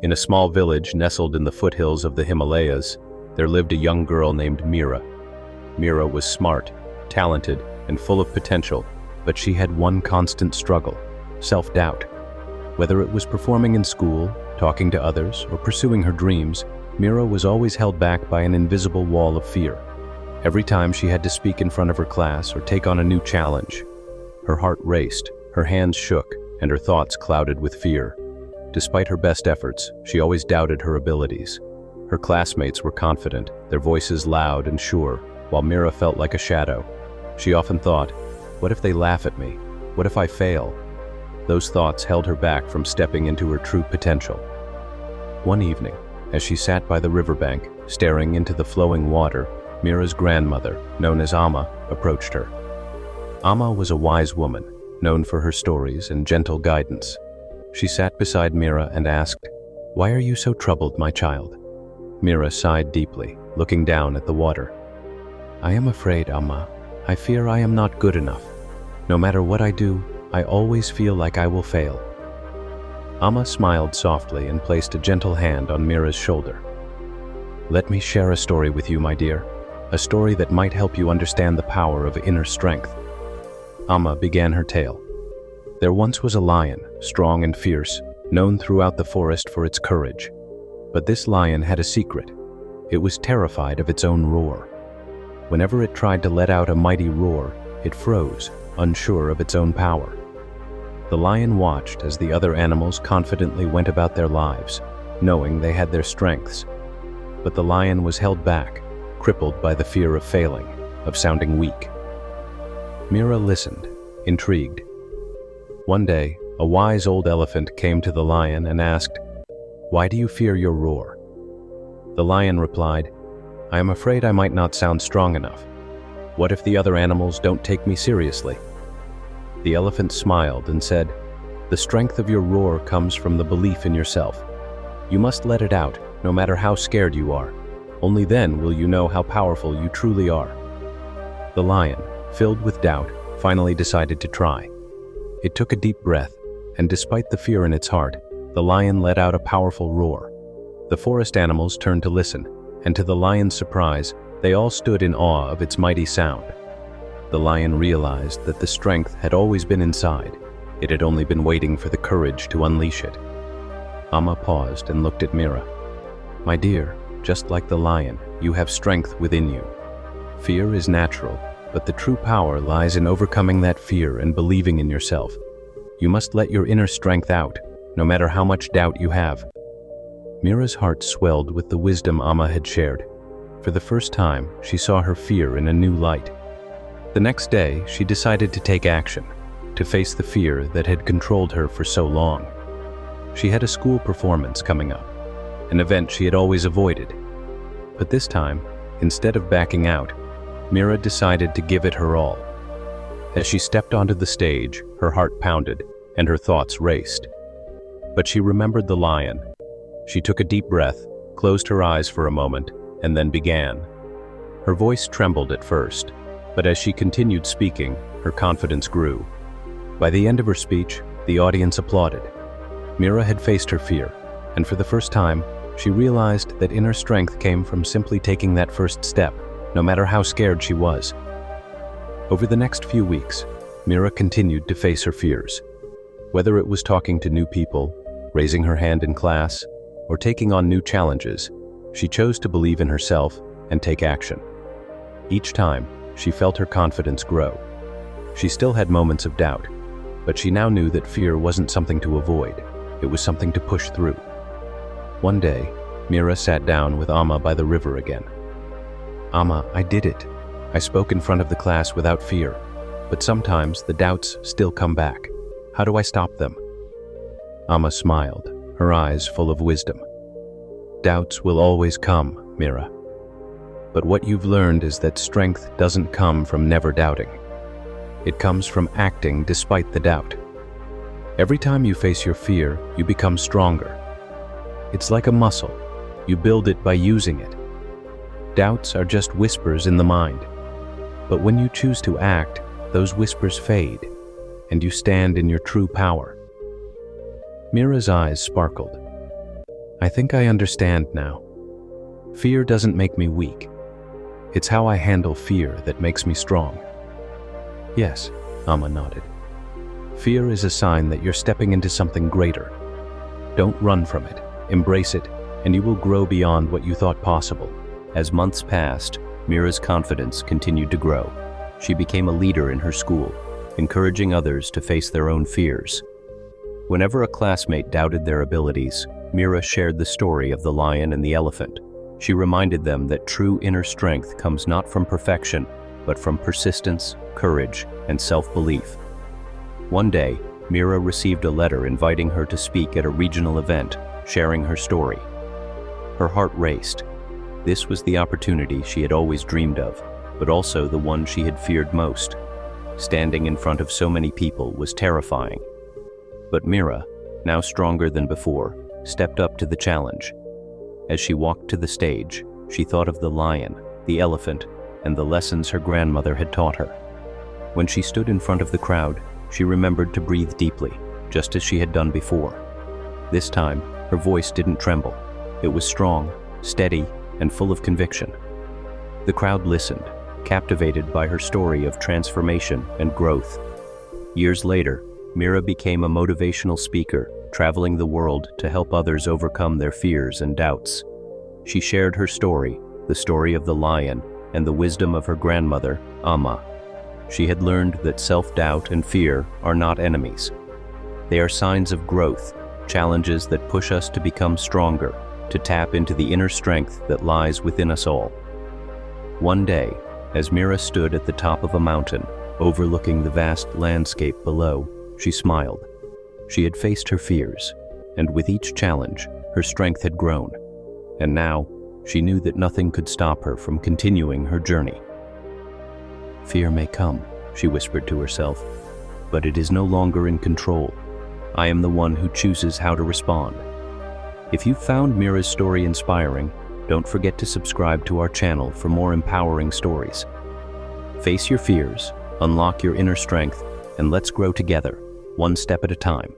In a small village nestled in the foothills of the Himalayas, there lived a young girl named Meera. Meera was smart, talented, and full of potential, but she had one constant struggle: self-doubt. Whether it was performing in school, talking to others, or pursuing her dreams, Meera was always held back by an invisible wall of fear. Every time she had to speak in front of her class or take on a new challenge, her heart raced, her hands shook, and her thoughts clouded with fear. Despite her best efforts, she always doubted her abilities. Her classmates were confident, their voices loud and sure, while Meera felt like a shadow. She often thought, "What if they laugh at me? What if I fail?" Those thoughts held her back from stepping into her true potential. One evening, as she sat by the riverbank, staring into the flowing water, Meera's grandmother, known as Amma, approached her. Amma was a wise woman, known for her stories and gentle guidance. She sat beside Meera and asked, "Why are you so troubled, my child?" Meera sighed deeply, looking down at the water. "I am afraid, Amma. I fear I am not good enough. No matter what I do, I always feel like I will fail." Amma smiled softly and placed a gentle hand on Meera's shoulder. "Let me share a story with you, my dear. A story that might help you understand the power of inner strength." Amma began her tale. There once was a lion, strong and fierce, known throughout the forest for its courage. But this lion had a secret. It was terrified of its own roar. Whenever it tried to let out a mighty roar, it froze, unsure of its own power. The lion watched as the other animals confidently went about their lives, knowing they had their strengths. But the lion was held back, crippled by the fear of failing, of sounding weak. Meera listened, intrigued. One day, a wise old elephant came to the lion and asked, "Why do you fear your roar?" The lion replied, "I am afraid I might not sound strong enough. What if the other animals don't take me seriously?" The elephant smiled and said, "The strength of your roar comes from the belief in yourself. You must let it out, no matter how scared you are. Only then will you know how powerful you truly are." The lion, filled with doubt, finally decided to try. It took a deep breath, and despite the fear in its heart, the lion let out a powerful roar. The forest animals turned to listen, and to the lion's surprise, they all stood in awe of its mighty sound. The lion realized that the strength had always been inside. It had only been waiting for the courage to unleash it. Amma paused and looked at Meera. "My dear, just like the lion, you have strength within you. Fear is natural, but the true power lies in overcoming that fear and believing in yourself. You must let your inner strength out, no matter how much doubt you have." Meera's heart swelled with the wisdom Amma had shared. For the first time, she saw her fear in a new light. The next day, she decided to take action, to face the fear that had controlled her for so long. She had a school performance coming up, an event she had always avoided. But this time, instead of backing out, Meera decided to give it her all. As she stepped onto the stage, her heart pounded and her thoughts raced. But she remembered the lion. She took a deep breath, closed her eyes for a moment, and then began. Her voice trembled at first, but as she continued speaking, her confidence grew. By the end of her speech, the audience applauded. Meera had faced her fear, and for the first time, she realized that inner strength came from simply taking that first step, no matter how scared she was. Over the next few weeks, Meera continued to face her fears. Whether it was talking to new people, raising her hand in class, or taking on new challenges, she chose to believe in herself and take action. Each time, she felt her confidence grow. She still had moments of doubt, but she now knew that fear wasn't something to avoid, it was something to push through. One day, Meera sat down with Amma by the river again. "Amma, I did it. I spoke in front of the class without fear, but sometimes the doubts still come back. How do I stop them?" Amma smiled, her eyes full of wisdom. "Doubts will always come, Meera. But what you've learned is that strength doesn't come from never doubting. It comes from acting despite the doubt. Every time you face your fear, you become stronger. It's like a muscle. You build it by using it. Doubts are just whispers in the mind. But when you choose to act, those whispers fade, and you stand in your true power." Meera's eyes sparkled. I think I understand now. Fear doesn't make me weak. It's how I handle fear that makes me strong. Yes, Amma nodded. Fear is a sign that you're stepping into something greater. Don't run from it. Embrace it, and you will grow beyond what you thought possible. As months passed, Meera's confidence continued to grow. She became a leader in her school, encouraging others to face their own fears. Whenever a classmate doubted their abilities, Meera shared the story of the lion and the elephant. She reminded them that true inner strength comes not from perfection, but from persistence, courage, and self-belief. One day, Meera received a letter inviting her to speak at a regional event, sharing her story. Her heart raced. This was the opportunity she had always dreamed of, but also the one she had feared most. Standing in front of so many people was terrifying. But Meera, now stronger than before, stepped up to the challenge. As she walked to the stage, she thought of the lion, the elephant, and the lessons her grandmother had taught her. When she stood in front of the crowd, she remembered to breathe deeply, just as she had done before. This time, her voice didn't tremble. It was strong, steady, and full of conviction. The crowd listened, captivated by her story of transformation and growth. Years later, Meera became a motivational speaker, traveling the world to help others overcome their fears and doubts. She shared her story, the story of the lion, and the wisdom of her grandmother, Amma. She had learned that self-doubt and fear are not enemies. They are signs of growth, challenges that push us to become stronger, to tap into the inner strength that lies within us all. One day, as Meera stood at the top of a mountain, overlooking the vast landscape below, she smiled. She had faced her fears, and with each challenge, her strength had grown. And now, she knew that nothing could stop her from continuing her journey. Fear may come, she whispered to herself, but it is no longer in control. I am the one who chooses how to respond. If you found Meera's story inspiring, don't forget to subscribe to our channel for more empowering stories. Face your fears, unlock your inner strength, and let's grow together, one step at a time.